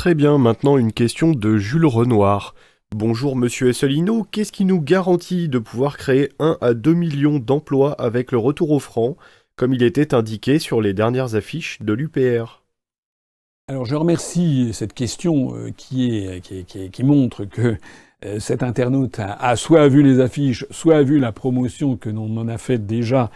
Très bien, maintenant une question de Jules Renoir. Bonjour Monsieur Asselineau, qu'est-ce qui nous garantit de pouvoir créer 1 à 2 millions d'emplois avec le retour au franc, comme il était indiqué sur les dernières affiches de l'UPR? Alors je remercie cette question qui montre que cet internaute a soit vu les affiches, soit vu la promotion que l'on en a faite déjà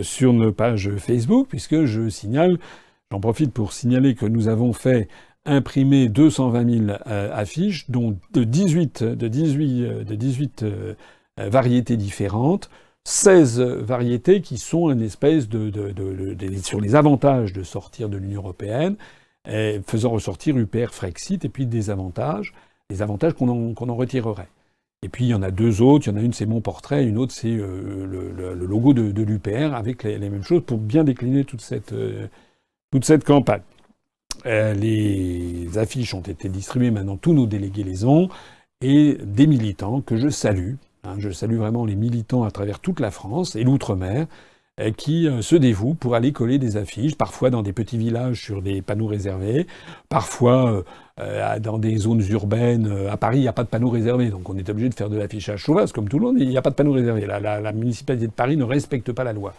sur nos pages Facebook, puisque j'en profite pour signaler que nous avons fait imprimer 220 000 affiches, dont de 18 variétés différentes, 16 variétés qui sont une espèce sur les avantages de sortir de l'Union européenne, faisant ressortir UPR Frexit et puis des avantages qu'on en retirerait. Et puis il y en a deux autres, il y en a une c'est mon portrait, une autre c'est le logo de l'UPR avec les mêmes choses pour bien décliner toute cette campagne. Les affiches ont été distribuées, maintenant tous nos délégués les ont, et des militants que je salue. Je salue vraiment les militants à travers toute la France et l'outre-mer qui se dévouent pour aller coller des affiches, parfois dans des petits villages sur des panneaux réservés, parfois dans des zones urbaines. À Paris, il n'y a pas de panneaux réservés, donc on est obligé de faire de l'affichage sauvage, comme tout le monde, il n'y a pas de panneaux réservés. La municipalité de Paris ne respecte pas la loi.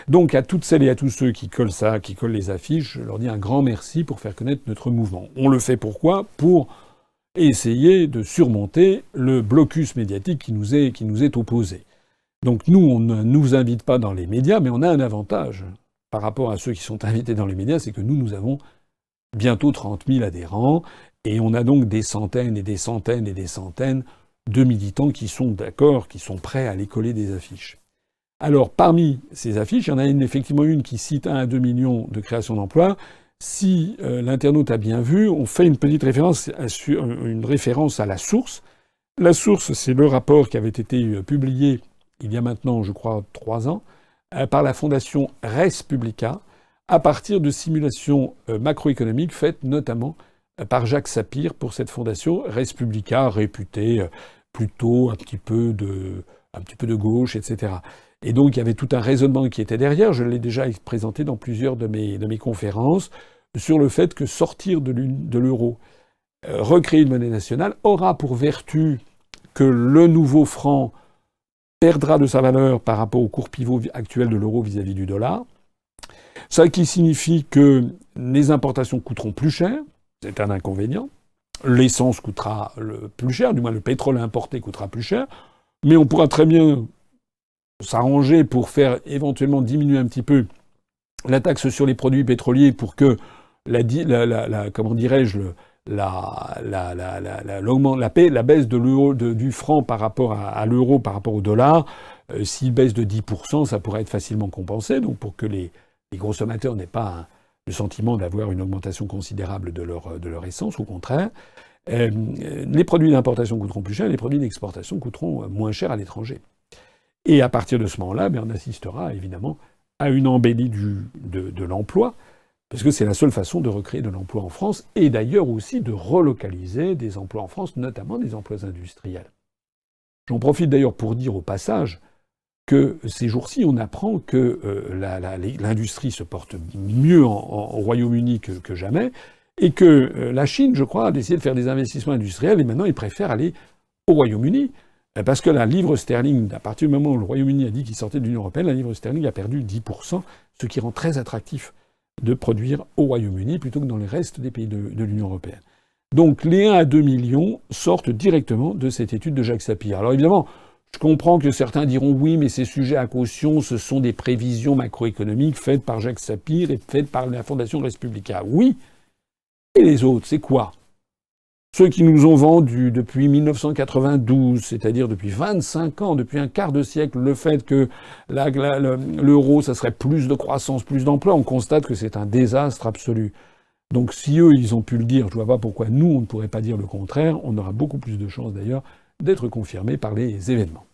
Donc à toutes celles et à tous ceux qui collent ça, qui collent les affiches, je leur dis un grand merci pour faire connaître notre mouvement. On le fait pourquoi ? Pour essayer de surmonter le blocus médiatique qui nous est opposé. Donc nous, on ne nous invite pas dans les médias, mais on a un avantage par rapport à ceux qui sont invités dans les médias, c'est que nous avons bientôt 30 000 adhérents, et on a donc des centaines et des centaines et des centaines de militants qui sont d'accord, qui sont prêts à aller coller des affiches. Alors, parmi ces affiches, il y en a effectivement une qui cite 1 à 2 millions de création d'emplois. Si l'internaute a bien vu, on fait une petite référence à la source. La source, c'est le rapport qui avait été publié il y a maintenant, je crois, 3 ans, par la fondation Res Publica, à partir de simulations macroéconomiques faites notamment par Jacques Sapir pour cette fondation Res Publica, réputée plutôt un petit peu de gauche, etc. Et donc il y avait tout un raisonnement qui était derrière. Je l'ai déjà présenté dans plusieurs de mes conférences sur le fait que sortir de l'euro, recréer une monnaie nationale, aura pour vertu que le nouveau franc perdra de sa valeur par rapport au cours pivot actuel de l'euro vis-à-vis du dollar. Ça qui signifie que les importations coûteront plus cher, c'est un inconvénient. L'essence coûtera plus cher, du moins le pétrole importé coûtera plus cher, mais on pourra très bien s'arranger pour faire éventuellement diminuer un petit peu la taxe sur les produits pétroliers pour que la baisse de l'euro, du franc par rapport à l'euro par rapport au dollar, s'il baisse de 10%, ça pourrait être facilement compensé. Donc pour que les consommateurs n'aient pas le sentiment d'avoir une augmentation considérable de leur essence, au contraire. Les produits d'importation coûteront plus cher, les produits d'exportation coûteront moins cher à l'étranger. Et à partir de ce moment-là, on assistera évidemment à une embellie de l'emploi, parce que c'est la seule façon de recréer de l'emploi en France, et d'ailleurs aussi de relocaliser des emplois en France, notamment des emplois industriels. J'en profite d'ailleurs pour dire au passage que ces jours-ci, on apprend que l'industrie se porte mieux au Royaume-Uni que jamais, et que la Chine, je crois, a décidé de faire des investissements industriels, et maintenant ils préfèrent aller au Royaume-Uni. Parce que la livre sterling, à partir du moment où le Royaume-Uni a dit qu'il sortait de l'Union européenne, la livre sterling a perdu 10%, ce qui rend très attractif de produire au Royaume-Uni plutôt que dans les restes des pays de l'Union européenne. Donc les 1 à 2 millions sortent directement de cette étude de Jacques Sapir. Alors évidemment, je comprends que certains diront oui, mais ces sujets à caution, ce sont des prévisions macroéconomiques faites par Jacques Sapir et faites par la Fondation Res Publica. Oui. Et les autres, c'est quoi ? Ceux qui nous ont vendu depuis 1992, c'est-à-dire depuis 25 ans, depuis un quart de siècle, le fait que l'euro, ça serait plus de croissance, plus d'emploi, on constate que c'est un désastre absolu. Donc si eux, ils ont pu le dire, je vois pas pourquoi nous, on ne pourrait pas dire le contraire. On aura beaucoup plus de chances d'ailleurs d'être confirmés par les événements.